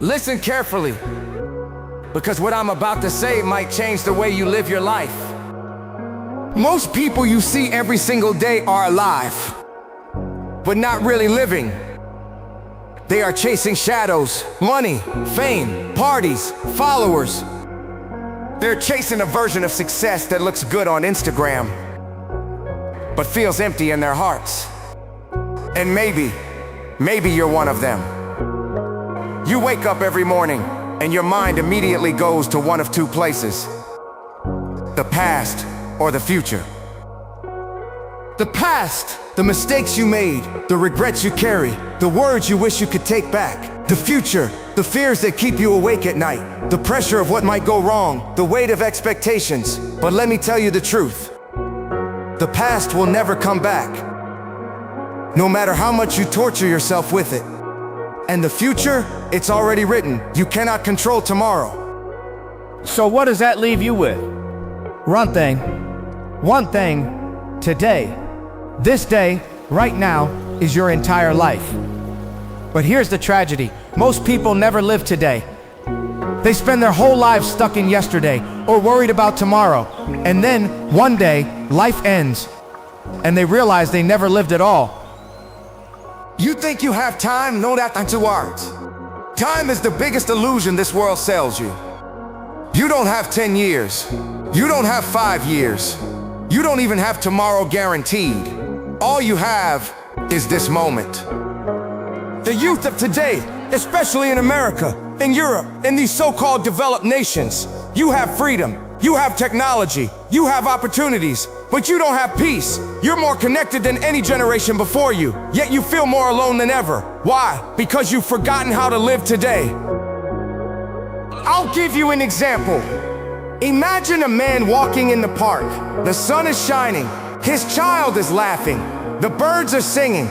Listen carefully, because what I'm about to say might change the way you live your life. Most people you see every single day are alive, but not really living. They are chasing shadows, money, fame, parties, followers. They're chasing a version of success that looks good on Instagram, but feels empty in their hearts. And maybe you're one of them. You wake up every morning, and your mind immediately goes to one of two places: the past or the future. The past, the mistakes you made, the regrets you carry, the words you wish you could take back. The future, the fears that keep you awake at night, the pressure of what might go wrong, the weight of expectations. But let me tell you the truth. The past will never come back, no matter how much you torture yourself with it. And the future, it's already written. You cannot control tomorrow. So what does that leave you with? One thing, today. This day, right now, is your entire life. But here's the tragedy. Most people never live today. They spend their whole lives stuck in yesterday or worried about tomorrow. And then, one day, life ends, and they realize they never lived at all. You think you have time? No, that's not two words. Time is the biggest illusion this world sells you. You don't have 10 years. You don't have 5 years. You don't even have tomorrow guaranteed. All you have is this moment. The youth of today, especially in America, in Europe, in these so-called developed nations, you have freedom, you have technology, you have opportunities, but you don't have peace. You're more connected than any generation before you, yet you feel more alone than ever. Why? Because you've forgotten how to live today. I'll give you an example. Imagine a man walking in the park. The sun is shining, his child is laughing, the birds are singing.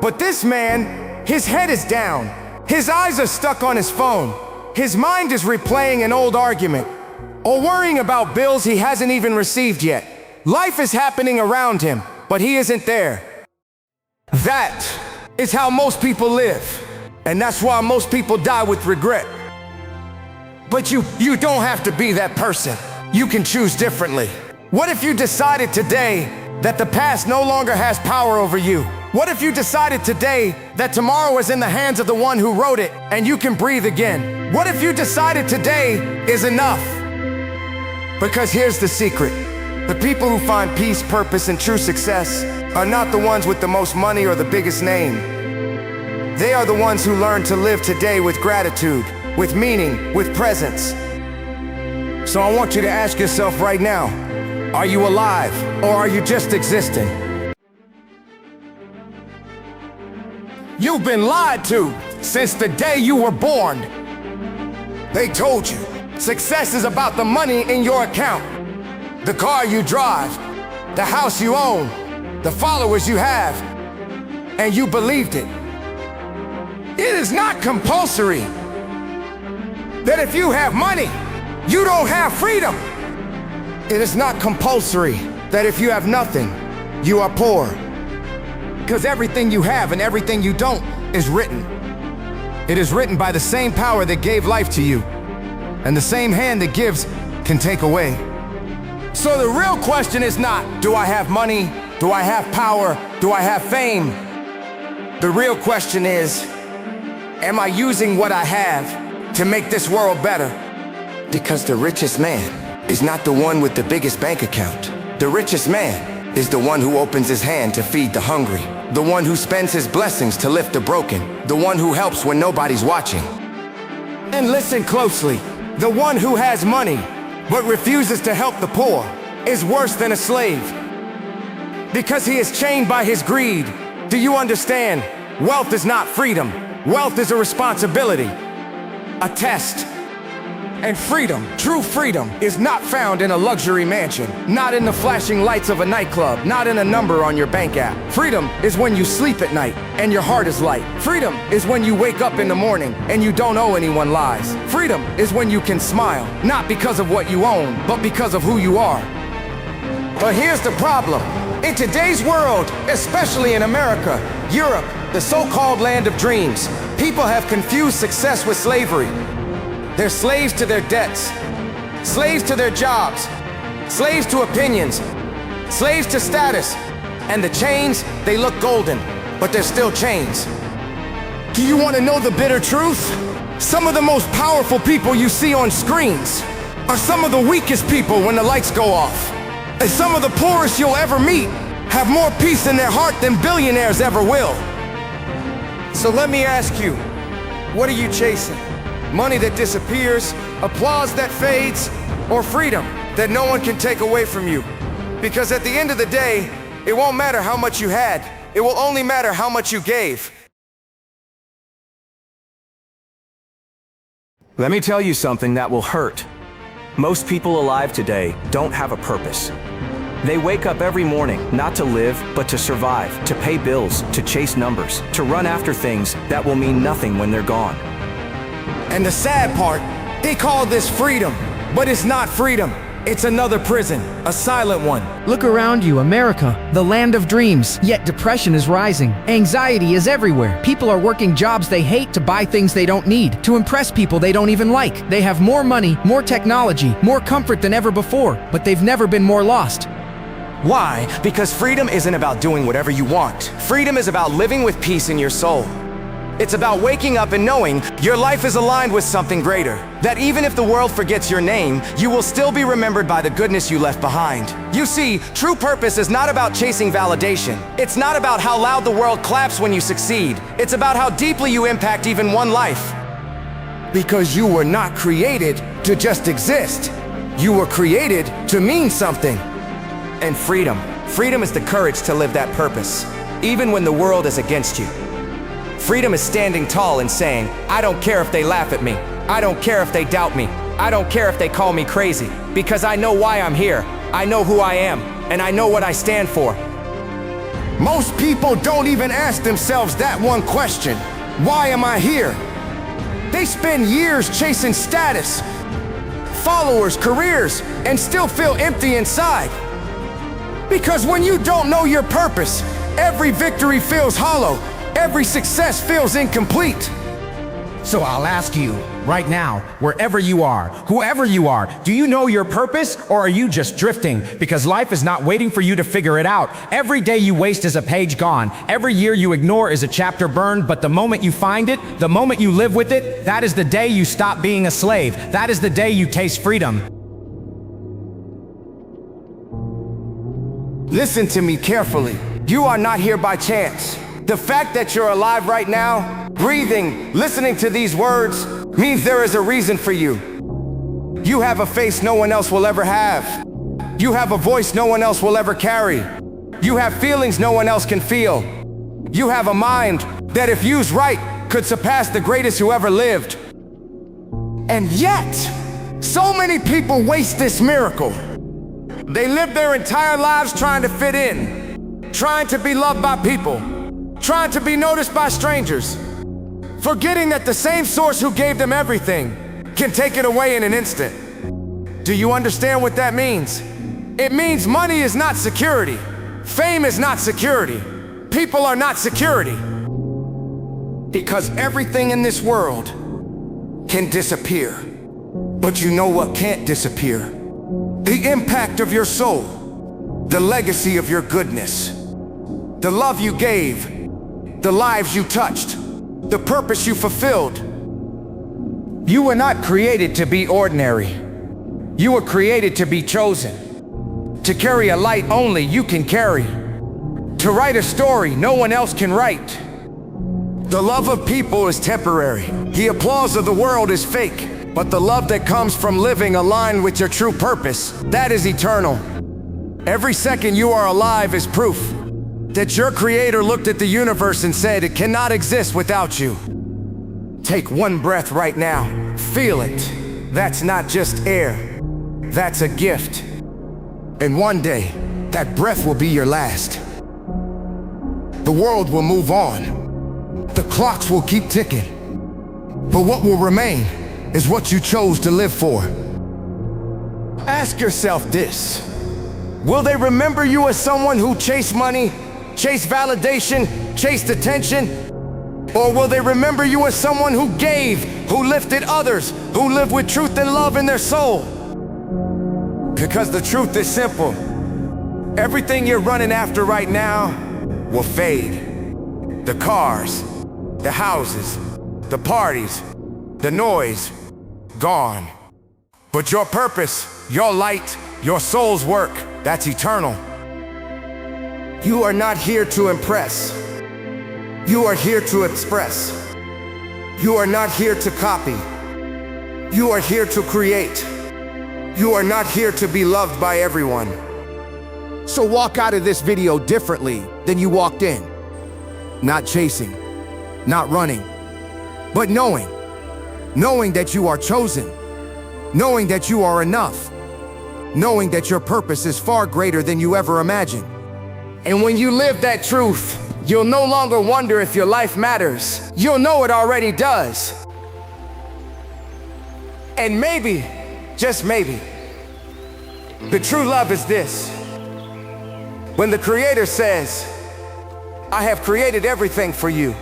But this man, his head is down, his eyes are stuck on his phone, his mind is replaying an old argument, or worrying about bills he hasn't even received yet. Life is happening around him, but he isn't there. That is how most people live, and that's why most people die with regret. But you don't have to be that person. You can choose differently. What if you decided today that the past no longer has power over you? What if you decided today that tomorrow is in the hands of the one who wrote it and you can breathe again? What if you decided today is enough? Because here's the secret. The people who find peace, purpose, and true success are not the ones with the most money or the biggest name. They are the ones who learn to live today with gratitude, with meaning, with presence. So I want you to ask yourself right now, are you alive or are you just existing? You've been lied to since the day you were born. They told you success is about the money in your account, the car you drive, the house you own, the followers you have, and you believed it. It is not compulsory that if you have money, you don't have freedom. It is not compulsory that if you have nothing, you are poor. Because everything you have and everything you don't is written. It is written by the same power that gave life to you, and the same hand that gives can take away. So the real question is not, do I have money? Do I have power? Do I have fame? The real question is, am I using what I have to make this world better? Because the richest man is not the one with the biggest bank account. The richest man is the one who opens his hand to feed the hungry, the one who spends his blessings to lift the broken, the one who helps when nobody's watching. And listen closely, the one who has money but refuses to help the poor is worse than a slave, because he is chained by his greed. Do you understand? Wealth is not freedom. Wealth is a responsibility, a test. And freedom, true freedom, is not found in a luxury mansion, not in the flashing lights of a nightclub, not in a number on your bank app. Freedom is when you sleep at night and your heart is light. Freedom is when you wake up in the morning and you don't owe anyone lies. Freedom is when you can smile, not because of what you own, but because of who you are. But here's the problem. In today's world, especially in America, Europe, the so-called land of dreams, People have confused success with slavery. They're slaves to their debts, slaves to their jobs, slaves to opinions, slaves to status. And the chains, they look golden, but they're still chains. Do you want to know the bitter truth? Some of the most powerful people you see on screens are some of the weakest people when the lights go off. And some of the poorest you'll ever meet have more peace in their heart than billionaires ever will. So let me ask you, what are you chasing? Money that disappears, applause that fades, or freedom that no one can take away from you? Because at the end of the day, it won't matter how much you had. It will only matter how much you gave. Let me tell you something that will hurt. Most people alive today don't have a purpose. They wake up every morning not to live, but to survive, to pay bills, to chase numbers, to run after things that will mean nothing when they're gone. And the sad part, they call this freedom, but it's not freedom. It's another prison, a silent one. Look around you, America, the land of dreams. Yet depression is rising. Anxiety is everywhere. People are working jobs they hate to buy things they don't need, to impress people they don't even like. They have more money, more technology, more comfort than ever before, but they've never been more lost. Why? Because freedom isn't about doing whatever you want. Freedom is about living with peace in your soul. It's about waking up and knowing your life is aligned with something greater. That even if the world forgets your name, you will still be remembered by the goodness you left behind. You see, true purpose is not about chasing validation. It's not about how loud the world claps when you succeed. It's about how deeply you impact even one life. Because you were not created to just exist. You were created to mean something. And freedom. Freedom is the courage to live that purpose, even when the world is against you. Freedom is standing tall and saying, I don't care if they laugh at me. I don't care if they doubt me. I don't care if they call me crazy. Because I know why I'm here. I know who I am. And I know what I stand for. Most people don't even ask themselves that one question. Why am I here? They spend years chasing status, followers, careers, and still feel empty inside. Because when you don't know your purpose, every victory feels hollow. Every success feels incomplete. So I'll ask you, right now, wherever you are, whoever you are, do you know your purpose, or are you just drifting? Because life is not waiting for you to figure it out. Every day you waste is a page gone. Every year you ignore is a chapter burned, but the moment you find it, the moment you live with it, that is the day you stop being a slave. That is the day you taste freedom. Listen to me carefully. You are not here by chance. The fact that you're alive right now, breathing, listening to these words, means there is a reason for you. You have a face no one else will ever have. You have a voice no one else will ever carry. You have feelings no one else can feel. You have a mind that, if used right, could surpass the greatest who ever lived. And yet, so many people waste this miracle. They live their entire lives trying to fit in, trying to be loved by people, trying to be noticed by strangers, forgetting that the same source who gave them everything can take it away in an instant. Do you understand what that means? It means money is not security. Fame is not security. People are not security. Because everything in this world can disappear. But you know what can't disappear? The impact of your soul, the legacy of your goodness, the love you gave, the lives you touched, the purpose you fulfilled. You were not created to be ordinary. You were created to be chosen, to carry a light only you can carry, to write a story no one else can write. The love of people is temporary. The applause of the world is fake. But the love that comes from living aligned with your true purpose, that is eternal. Every second you are alive is proof that your Creator looked at the universe and said it cannot exist without you. Take one breath right now. Feel it. That's not just air. That's a gift. And one day, that breath will be your last. The world will move on. The clocks will keep ticking. But what will remain is what you chose to live for. Ask yourself this. Will they remember you as someone who chased money, chased validation, chased attention? Or will they remember you as someone who gave, who lifted others, who lived with truth and love in their soul? Because the truth is simple. Everything you're running after right now will fade. The cars, the houses, the parties, the noise, gone. But your purpose, your light, your soul's work, that's eternal. You are not here to impress. You are here to express. You are not here to copy. You are here to create. You are not here to be loved by everyone. So walk out of this video differently than you walked in. Not chasing, not running, but knowing that you are chosen, knowing that you are enough, knowing that your purpose is far greater than you ever imagined. And when you live that truth, you'll no longer wonder if your life matters. You'll know it already does. And maybe, just maybe, the true love is this. When the Creator says, I have created everything for you,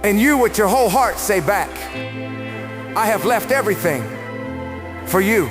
and you with your whole heart say back, I have left everything for you.